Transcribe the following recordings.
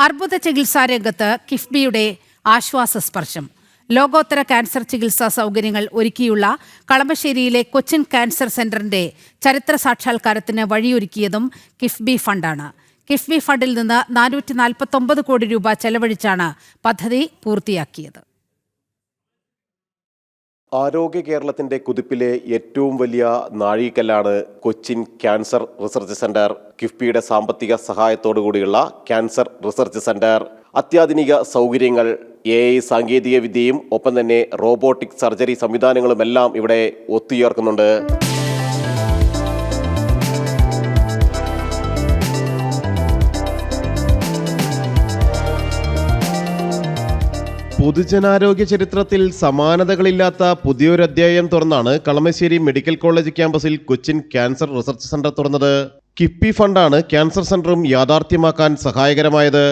അർബുദ ചികിത്സാ രംഗത്ത് കിഫ്ബിയുടെ ആശ്വാസ സ്പർശം. ലോകോത്തര ക്യാൻസർ ചികിത്സാ സൗകര്യങ്ങൾ ഒരുക്കിയുള്ള കളമശ്ശേരിയിലെ കൊച്ചിൻ ക്യാൻസർ സെന്ററിന്റെ ചരിത്ര സാക്ഷാത്കാരത്തിന് വഴിയൊരുക്കിയതും കിഫ്ബി ഫണ്ടാണ്. കിഫ്ബി ഫണ്ടിൽ നിന്ന് 449 കോടി രൂപ ചെലവഴിച്ചാണ് പദ്ധതി പൂർത്തിയാക്കിയത്. ആരോഗ്യ കേരളത്തിന്റെ കുതിപ്പിലെ ഏറ്റവും വലിയ നാഴികക്കല്ലാണ് കൊച്ചിൻ ക്യാൻസർ റിസർച്ച് സെന്റർ. കിഫ്ബിയുടെ സാമ്പത്തിക സഹായത്തോടുകൂടിയുള്ള ക്യാൻസർ റിസർച്ച് സെന്റർ അത്യാധുനിക സൗകര്യങ്ങൾ, AI സാങ്കേതിക വിദ്യയും ഒപ്പം തന്നെ റോബോട്ടിക് സർജറി സംവിധാനങ്ങളുമെല്ലാം ഇവിടെ ഒത്തുചേർക്കുന്നുണ്ട്. പൊതുജനാരോഗ്യ ചരിത്രത്തിൽ സമാനതകളില്ലാത്ത പുതിയൊരു അധ്യായം തുറന്നാണ് കളമശ്ശേരി മെഡിക്കൽ കോളേജ് ക്യാമ്പസിൽ കൊച്ചിൻ ക്യാൻസർ റിസർച്ച് സെന്റർ തുറന്നത്. കിഫ്ബി ഫണ്ടാണ് ക്യാൻസർ സെന്ററും യാഥാർത്ഥ്യമാക്കാൻ സഹായകരമായത്.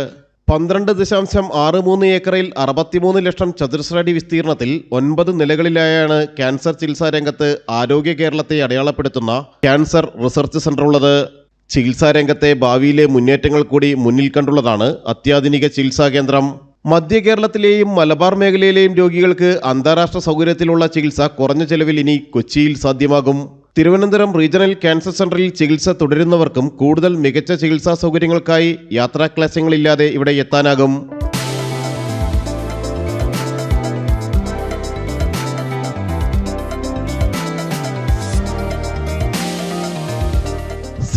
12.63 ഏക്കറിൽ 63 ലക്ഷം ചതുരശ്ര അടി വിസ്തീർണത്തിൽ 9 നിലകളിലായാണ് ക്യാൻസർ ചികിത്സാ രംഗത്ത് ആരോഗ്യ കേരളത്തെ അടയാളപ്പെടുത്തുന്ന ക്യാൻസർ റിസർച്ച് സെന്റർ ഉള്ളത്. ചികിത്സാ രംഗത്തെ ഭാവിയിലെ മുന്നേറ്റങ്ങൾ കൂടി മുന്നിൽ കണ്ടുള്ളതാണ് അത്യാധുനിക ചികിത്സാ കേന്ദ്രം. മധ്യ കേരളത്തിലെയും മലബാർ മേഖലയിലെയും രോഗികൾക്ക് അന്താരാഷ്ട്ര സൗകര്യത്തിലുള്ള ചികിത്സ കുറഞ്ഞ ചെലവിൽ ഇനി കൊച്ചിയിൽ സാധ്യമാകും. തിരുവനന്തപുരം റീജിയണൽ ക്യാൻസർ സെന്ററിൽ ചികിത്സ തുടരുന്നവർക്കും കൂടുതൽ മികച്ച ചികിത്സാ സൗകര്യങ്ങൾക്കായി യാത്രാ ക്ലേശങ്ങളില്ലാതെ ഇവിടെ എത്താനാകും.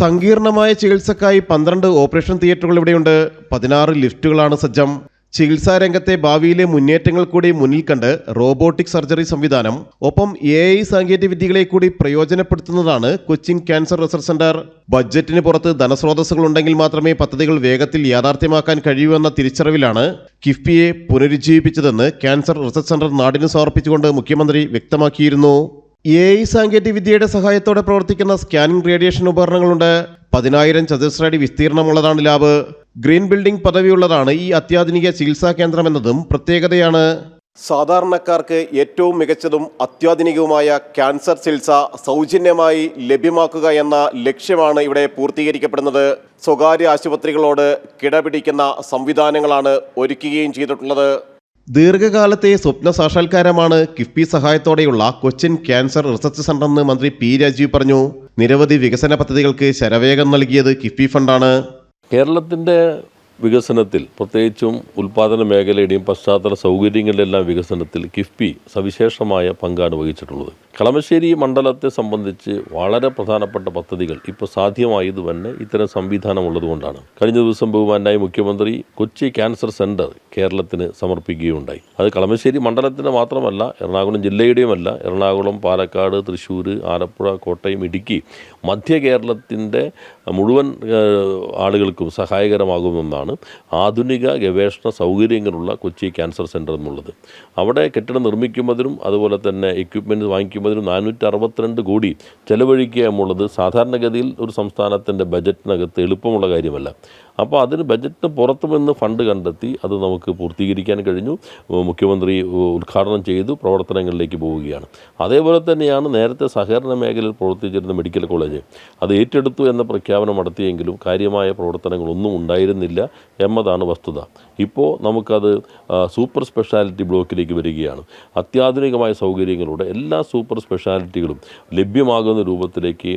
സങ്കീർണമായ ചികിത്സക്കായി 12 ഓപ്പറേഷൻ തിയേറ്ററുകൾ ഇവിടെയുണ്ട്. 16 ലിഫ്റ്റുകളാണ് സജ്ജം. ചികിത്സാ രംഗത്തെ ഭാവിയിലെ മുന്നേറ്റങ്ങൾ കൂടി മുന്നിൽ കണ്ട് റോബോട്ടിക് സർജറി സംവിധാനം, ഒപ്പം AI സാങ്കേതിക വിദ്യകളെ കൂടി പ്രയോജനപ്പെടുത്തുന്നതാണ് കൊച്ചിൻ ക്യാൻസർ റിസർച്ച് സെന്റർ. ബഡ്ജറ്റിന് പുറത്ത് ധനസ്രോതസ്സുകൾ ഉണ്ടെങ്കിൽ മാത്രമേ പദ്ധതികൾ വേഗത്തിൽ യാഥാർത്ഥ്യമാക്കാൻ കഴിയൂ എന്ന തിരിച്ചറിവിലാണ് കിഫ്ബിയെ പുനരുജ്ജീവിപ്പിച്ചതെന്ന് ക്യാൻസർ റിസർച്ച് സെന്റർ നാടിന് സമർപ്പിച്ചുകൊണ്ട് മുഖ്യമന്ത്രി വ്യക്തമാക്കിയിരുന്നു. AI സാങ്കേതിക വിദ്യയുടെ സഹായത്തോടെ പ്രവർത്തിക്കുന്ന സ്കാനിംഗ് റേഡിയേഷൻ ഉപകരണങ്ങളുണ്ട്. 10,000 ചതുരശ്ര അടി വിസ്തീർണമുള്ളതാണ് ലാബ്. ഗ്രീൻ ബിൽഡിംഗ് പദവിയുള്ളതാണ് ഈ അത്യാധുനിക ചികിത്സാ കേന്ദ്രം എന്നതും പ്രത്യേകതയാണ്. സാധാരണക്കാർക്ക് ഏറ്റവും മികച്ചതും അത്യാധുനികവുമായ ക്യാൻസർ ചികിത്സ സൗജന്യമായി ലഭ്യമാക്കുക എന്ന ലക്ഷ്യമാണ് ഇവിടെ പൂർത്തീകരിക്കപ്പെടുന്നത്. സ്വകാര്യ ആശുപത്രികളോട് കിടപിടിക്കുന്ന സംവിധാനങ്ങളാണ് ഒരുക്കുകയും ചെയ്തിട്ടുള്ളത്. ദീർഘകാലത്തെ സ്വപ്ന സാക്ഷാത്കാരമാണ് കിഫ്ബി സഹായത്തോടെയുള്ള കൊച്ചിൻ ക്യാൻസർ റിസർച്ച് സെന്ററെന്ന് മന്ത്രി P. രാജീവ് പറഞ്ഞു. നിരവധി വികസന പദ്ധതികൾക്ക് ശരവേഗം നൽകിയത് കിഫ്ബി ഫണ്ടാണ്. കേരളത്തിൻ്റെ വികസനത്തിൽ, പ്രത്യേകിച്ചും ഉൽപ്പാദന മേഖലയുടെയും പശ്ചാത്തല സൗകര്യങ്ങളുടെയെല്ലാം വികസനത്തിൽ കിഫ്ബി സവിശേഷമായ പങ്കാണ് വഹിച്ചിട്ടുള്ളത്. കളമശ്ശേരി മണ്ഡലത്തെ സംബന്ധിച്ച് വളരെ പ്രധാനപ്പെട്ട പദ്ധതികൾ ഇപ്പോൾ സാധ്യമായത് തന്നെ ഇത്തരം സംവിധാനം ഉള്ളതുകൊണ്ടാണ്. കഴിഞ്ഞ ദിവസം ബഹുമാനായ മുഖ്യമന്ത്രി കൊച്ചി ക്യാൻസർ സെന്റർ കേരളത്തിന് സമർപ്പിക്കുകയുണ്ടായി. അത് കളമശ്ശേരി മണ്ഡലത്തിന് മാത്രമല്ല, എറണാകുളം ജില്ലയുടെയുമല്ല, എറണാകുളം, പാലക്കാട്, തൃശ്ശൂർ, ആലപ്പുഴ, കോട്ടയം, ഇടുക്കി, മധ്യ കേരളത്തിൻ്റെ മുഴുവൻ ആളുകൾക്കും സഹായകരമാകുമെന്നാണ് ആധുനിക ഗവേഷണ സൗകര്യങ്ങളുള്ള കൊച്ചി ക്യാൻസർ സെന്റർ എന്നുള്ളത്. അവിടെ കെട്ടിടം നിർമ്മിക്കുന്നതിനും അതുപോലെ തന്നെ എക്യുപ്മെൻറ്റ് വാങ്ങിക്കുന്നതിനും 462 കോടി ചെലവഴിക്കുക എന്നുള്ളത് സാധാരണഗതിയിൽ ഒരു സംസ്ഥാനത്തിൻ്റെ ബജറ്റിനകത്ത് എളുപ്പമുള്ള കാര്യമല്ല. അപ്പോൾ അതിന് ബജറ്റിന് പുറത്തുനിന്ന് ഫണ്ട് കണ്ടെത്തി അത് നമുക്ക് പൂർത്തീകരിക്കാൻ കഴിഞ്ഞു. മുഖ്യമന്ത്രി ഉദ്ഘാടനം ചെയ്തു, പ്രവർത്തനങ്ങളിലേക്ക് പോവുകയാണ്. അതേപോലെ തന്നെയാണ് നേരത്തെ സഹകരണ മേഖലയിൽ പ്രവർത്തിച്ചിരുന്ന മെഡിക്കൽ കോളേജ്. അത് ഏറ്റെടുത്തു എന്ന പ്രഖ്യാപനം നടത്തിയെങ്കിലും കാര്യമായ പ്രവർത്തനങ്ങളൊന്നും ഉണ്ടായിരുന്നില്ല എന്നതാണ് വസ്തുത. ഇപ്പോൾ നമുക്കത് സൂപ്പർ സ്പെഷ്യാലിറ്റി ബ്ലോക്കിലേക്ക് വരികയാണ്. അത്യാധുനികമായ സൗകര്യങ്ങളുടെ എല്ലാ സൂപ്പർ സ്പെഷ്യാലിറ്റികളും ലഭ്യമാകുന്ന രൂപത്തിലേക്ക്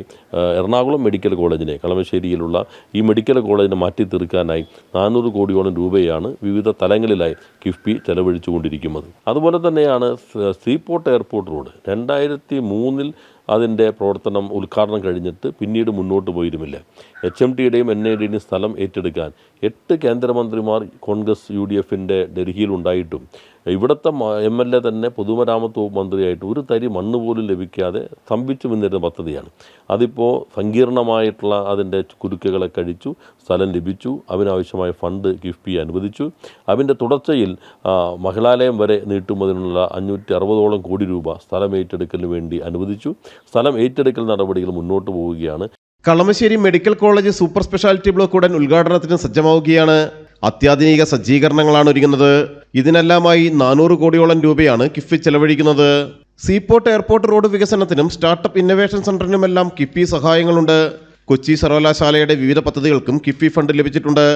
എറണാകുളം മെഡിക്കൽ കോളേജിനെ, കളമശ്ശേരിയിലുള്ള ഈ മെഡിക്കൽ കോളേജിനെ മാറ്റി തീർക്കാനായി 400 കോടിയോളം രൂപയാണ് വിവിധ തലങ്ങളിലായി കിഫ്ബി ചെലവഴിച്ചുകൊണ്ടിരിക്കുന്നത്. അതുപോലെ തന്നെയാണ് സീപോർട്ട് എയർപോർട്ട് റോഡ്. 2003 അതിൻ്റെ പ്രവർത്തനം ഉദ്ഘാടനം കഴിഞ്ഞിട്ട് പിന്നീട് മുന്നോട്ട് പോയിരുന്നില്ല. HMTയുടെയും NIDയുടെയും സ്ഥലം ഏറ്റെടുക്കാൻ 8 കേന്ദ്രമന്ത്രിമാർ കോൺഗ്രസ് UDFൻ്റെ ഡൽഹിയിലുണ്ടായിട്ടും ഇവിടുത്തെ MLA തന്നെ പൊതുമരാമത്ത് വകുപ്പ് മന്ത്രിയായിട്ട് ഒരു തരി മണ്ണ് പോലും ലഭിക്കാതെ സ്തംഭിച്ചു നിന്നിരുന്ന പദ്ധതിയാണ്. അതിപ്പോൾ സങ്കീർണമായിട്ടുള്ള അതിൻ്റെ കുരുക്കുകളെ കഴിച്ചു, സ്ഥലം ലഭിച്ചു, അതിനാവശ്യമായ ഫണ്ട് കിഫ്ബി അനുവദിച്ചു. അതിൻ്റെ തുടർച്ചയിൽ മഹിളാലയം വരെ നീട്ടുന്നതിനുള്ള 560ഓളം കോടി രൂപ സ്ഥലം ഏറ്റെടുക്കലിന് വേണ്ടി അനുവദിച്ചു. സ്ഥലം ഏറ്റെടുക്കൽ നടപടികൾ മുന്നോട്ട് പോവുകയാണ്. Kalamassery medical college super speciality block ഉടൻ ഉദ്ഘാടനത്തിന് സജ്ജമാവുകയാണ്. അത്യാധുനിക സജ്ജീകരണങ്ങളാണ് ഒരുങ്ങുന്നത്. ഇതിനെല്ലാമായി 400 കോടിയോളം രൂപയാണ് കിഫ്ബി ചെലവഴിക്കുന്നത്. സീപോർട്ട് എയർപോർട്ട് റോഡ് വികസനത്തിനും സ്റ്റാർട്ടപ്പ് ഇന്നൊവേഷൻ സെന്ററിനുമെല്ലാം കിഫ്ബി സഹായങ്ങളുണ്ട്. കൊച്ചി സർവകലാശാലയുടെ വിവിധ പദ്ധതികൾക്കും കിഫ്ബി ഫണ്ട് ലഭിച്ചിട്ടുണ്ട്.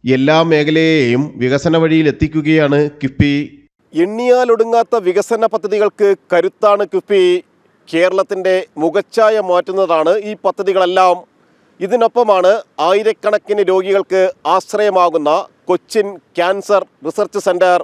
എല്ലാ മേഖലയെയും വികസന വഴിയിൽ എത്തിക്കുകയാണ് കിഫ്ബി. എണ്ണിയാലൊടുങ്ങാത്ത വികസന പദ്ധതികൾക്ക് കരുത്താണ് കിഫ്ബി. കേരളത്തിൻ്റെ മുഖച്ഛായ മാറ്റുന്നതാണ് ഈ പദ്ധതികളെല്ലാം. ഇതിനൊപ്പമാണ് ആയിരക്കണക്കിന് രോഗികൾക്ക് ആശ്രയമാകുന്ന കൊച്ചിൻ ക്യാൻസർ റിസർച്ച് സെൻറ്റർ.